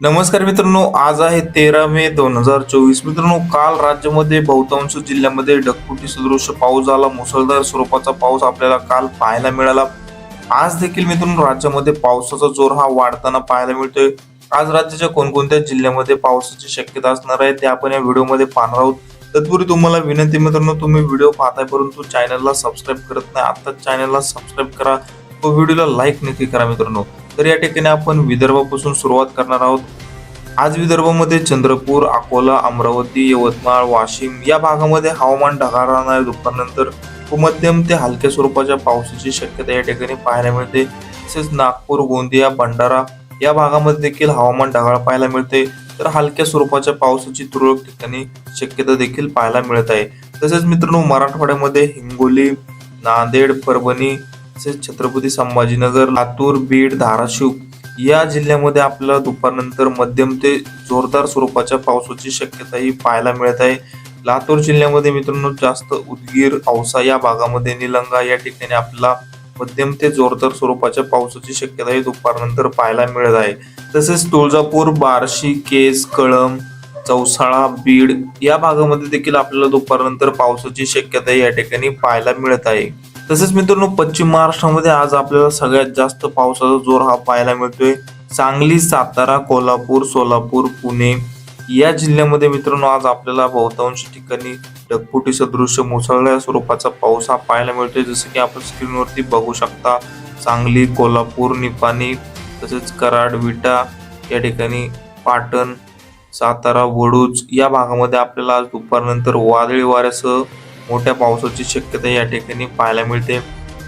नमस्कार मित्रांनो, आज आहे 13 मे 2024. मित्रांनो, काल राज्यामध्ये बहुतांश जिल्ह्यामध्ये ढगफुटी सदृश पाऊस झाला. मुसळधार स्वरूपाचा पाऊस आपल्याला काल पाहायला मिळाला. आज देखील मित्रांनो राज्यामध्ये पावसाचा जोर हा वाढताना पाहायला मिळतोय. आज राज्याच्या कोणकोणत्या जिल्ह्यामध्ये पावसाची शक्यता असणार आहे ते आपण या व्हिडिओमध्ये पाहणार आहोत. तत्पूर्वी तुम्हाला विनंती मित्रांनो, तुम्ही व्हिडिओ पाहताय परंतु चॅनलला सबस्क्राईब करत नाही, आता चॅनलला सबस्क्राईब करा व व्हिडिओला लाईक नक्की करा मित्रांनो. तर या ठिकाणी आपण विदर्भापासून सुरुवात करणार आहोत. आज विदर्भामध्ये चंद्रपूर, अकोला, अमरावती, यवतमाळ, वाशिम या भागामध्ये हवामान ढगाळ राहणार आहे. दुपारनंतर मध्यम ते हलक्या स्वरूपाच्या पावसाची शक्यता या ठिकाणी पाहायला मिळते. तसेच नागपूर, गोंदिया, भंडारा या भागामध्ये देखील हवामान ढगाळ पाहायला मिळते. तर हलक्या स्वरूपाच्या पावसाची तुरळक ठिकाणी शक्यता देखील पाहायला मिळत आहे. तसेच मित्रांनो, मराठवाड्यामध्ये हिंगोली, नांदेड, परभणी तसेच छत्रपती संभाजीनगर, लातूर, बीड, धाराशिव या जिल्ह्यामध्ये आपल्याला दुपारनंतर मध्यम ते जोरदार स्वरूपाच्या पावसाची शक्यता ही पाहायला मिळत आहे. लातूर जिल्ह्यामध्ये मित्रांनो जास्त उदगीर, औसा या भागामध्ये, निलंगा या ठिकाणी आपल्याला मध्यम ते जोरदार स्वरूपाच्या पावसाची शक्यता ही दुपारनंतर पाहायला मिळत आहे. तसेच तुळजापूर, बार्शी, केज, कळंब, चौसाळा, बीड या भागामध्ये देखील आपल्याला दुपारनंतर पावसाची शक्यता या ठिकाणी पाहायला मिळत आहे. तसेच मित्रांनो, पश्चिम महाराष्ट्रामध्ये आज आपल्याला सगळ्यात जास्त पावसाचा जोर हा पाहायला मिळतोय. सांगली, सातारा, कोल्हापूर, सोलापूर, पुणे या जिल्ह्यामध्ये मित्रांनो आज आपल्याला बहुतांश ठिकाणी ढगफुटी सदृश मुसळधार स्वरूपाचा पाऊस हा पाहायला मिळतोय. जसं की आपण स्क्रीनवरती बघू शकता, सांगली, कोल्हापूर, निपाणी तसेच कराड, विटा या ठिकाणी, पाटण, सातारा, वडूज या भागामध्ये आपल्याला आज दुपारनंतर वादळी वाऱ्यासह मोठ्या पावसाची शक्यता या ठिकाणी पाहायला मिळते.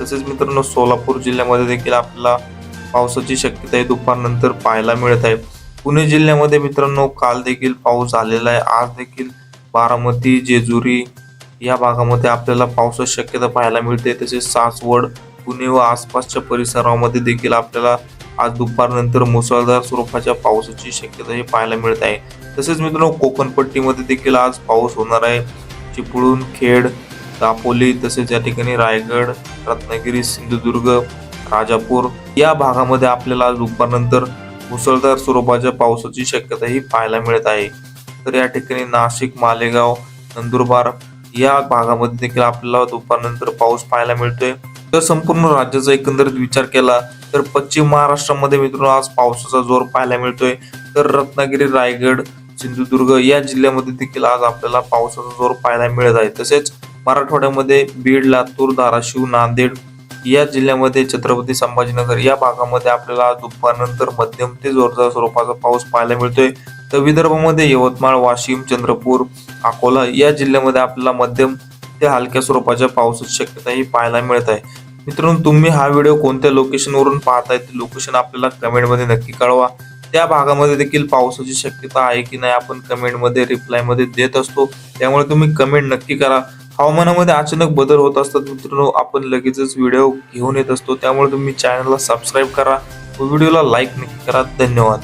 तसेच मित्रांनो, सोलापूर जिल्ह्यामध्ये देखील आपल्याला पावसाची शक्यता दुपारनंतर पाहायला मिळत आहे. पुणे जिल्ह्यामध्ये मित्रांनो काल देखील पाऊस झालेला आहे. आज देखील बारामती, जेजुरी या भागामध्ये आपल्याला पावसाची शक्यता पाहायला मिळते. तसेच सासवड, पुणे व आसपासच्या परिसरामध्ये देखील आपल्याला आज दुपारनंतर मुसळधार स्वरूपाच्या पावसाची शक्यता ही पाहायला मिळत आहे. तसेच मित्रांनो, कोकणपट्टीमध्ये देखील आज पाऊस होणार आहे. चिपळूण, खेड, दापोली तसेच या ठिकाणी रायगड, रत्नागिरी, सिंधुदुर्ग, राजापूर या भागामध्ये आपल्याला आज दुपारनंतर मुसळधार स्वरूपाच्या पावसाची शक्यता ही पाहायला मिळत आहे. तर या ठिकाणी नाशिक, मालेगाव, नंदुरबार या भागामध्ये देखील आपल्याला दुपारनंतर पाऊस पाहायला मिळतोय. तर संपूर्ण राज्याचा एकंदरीत विचार केला तर पश्चिम महाराष्ट्रामध्ये मित्रांनो आज पावसाचा जोर पाहायला मिळतोय. तर रत्नागिरी, रायगड, सिंधुदुर्ग या जिल्ह्यामध्ये देखील आज आपल्याला पावसाचा जोर पाहायला मिळत आहे. तसेच मराठवाड्यामध्ये बीड, लातूर, धाराशिव, नांदेड या जिल्ह्यामध्ये, छत्रपती संभाजीनगर या भागामध्ये आपल्याला आज दुपारनंतर मध्यम ते जोरदार स्वरूपाचा पाऊस पाहायला मिळतोय. तर विदर्भामध्ये यवतमाळ, वाशिम, चंद्रपूर, अकोला या जिल्ह्यामध्ये आपल्याला मध्यम ते हलक्या स्वरूपाच्या पावसाची शक्यता ही पाहायला मिळत आहे. मित्रांनो, तुम्ही हा व्हिडिओ कोणत्या लोकेशनवरून पाहताय ते लोकेशन आपल्याला कमेंटमध्ये नक्की कळवा. त्या भागामध्ये देखील पावसाची शक्यता आहे की नाही आपण कमेंटमध्ये, रिप्लायमध्ये देत असतो, त्यामुळे तुम्ही कमेंट नक्की करा. हवामानामध्ये अचानक बदल होत असतात मित्रांनो, आपण लगेचच व्हिडिओ घेऊन येत असतो, त्यामुळे तुम्ही चॅनलला सबस्क्राईब करा व व्हिडिओला लाईक नक्की करा. धन्यवाद.